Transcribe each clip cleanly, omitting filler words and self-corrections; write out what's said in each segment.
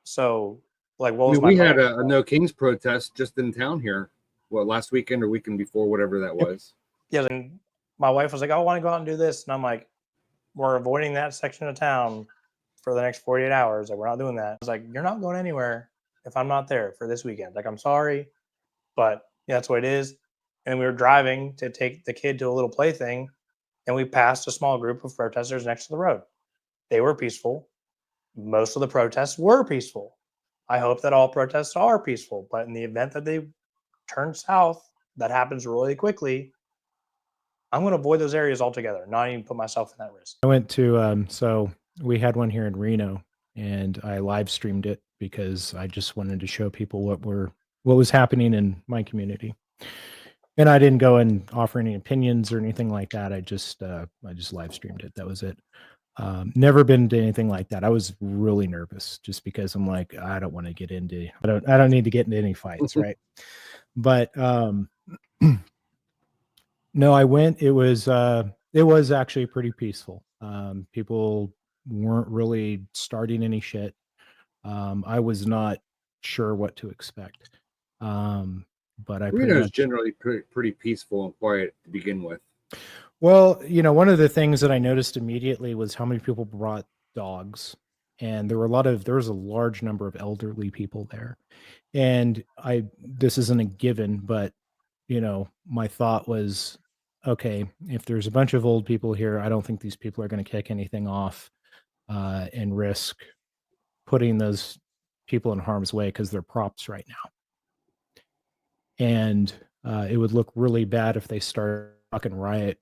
So, like, what I was mean, my we had plan? a No Kings protest just in town here. What, last weekend or weekend before, whatever that was. Yeah, and my wife was like, I want to go out and do this. And I'm like, we're avoiding that section of town for the next 48 hours. Like, we're not doing that. I was like, you're not going anywhere if I'm not there for this weekend. Like, I'm sorry, but yeah, that's what it is. And we were driving to take the kid to a little play thing, and we passed a small group of protesters next to the road. They were peaceful. Most of the protests were peaceful. I hope that all protests are peaceful, but in the event that they turn south, that happens really quickly. I'm going to avoid those areas altogether, not even put myself in that risk. I went to so we had one here in Reno, and I live streamed it because I just wanted to show people what was happening in my community. And I didn't go and offer any opinions or anything like that. I just live streamed it. That was it. Never been to anything like that. I was really nervous just because I'm like, I don't want to get into, I don't need to get into any fights, right? But no, I went. It was actually pretty peaceful. People weren't really starting any shit. I was not sure what to expect. But I Reno is generally pretty peaceful and quiet to begin with. Well, one of the things that I noticed immediately was how many people brought dogs, and there was a large number of elderly people there. And this isn't a given, but my thought was, okay, if there's a bunch of old people here, I don't think these people are going to kick anything off and risk putting those people in harm's way because they're props right now. And it would look really bad if they start fucking riot,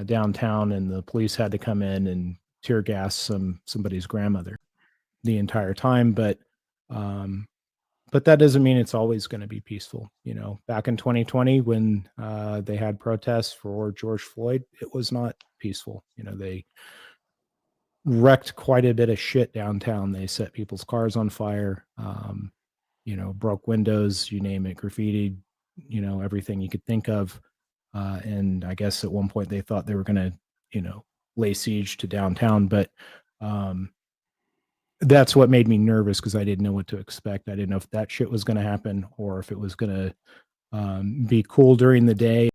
downtown, and the police had to come in and tear gas somebody's grandmother the entire time. But that doesn't mean it's always going to be peaceful. Back in 2020, when they had protests for George Floyd, it was not peaceful. They wrecked quite a bit of shit downtown. They set people's cars on fire, broke windows, you name it, graffitied, everything you could think of. And I guess at one point they thought they were going to, lay siege to downtown. But that's what made me nervous because I didn't know what to expect. I didn't know if that shit was going to happen or if it was going to be cool during the day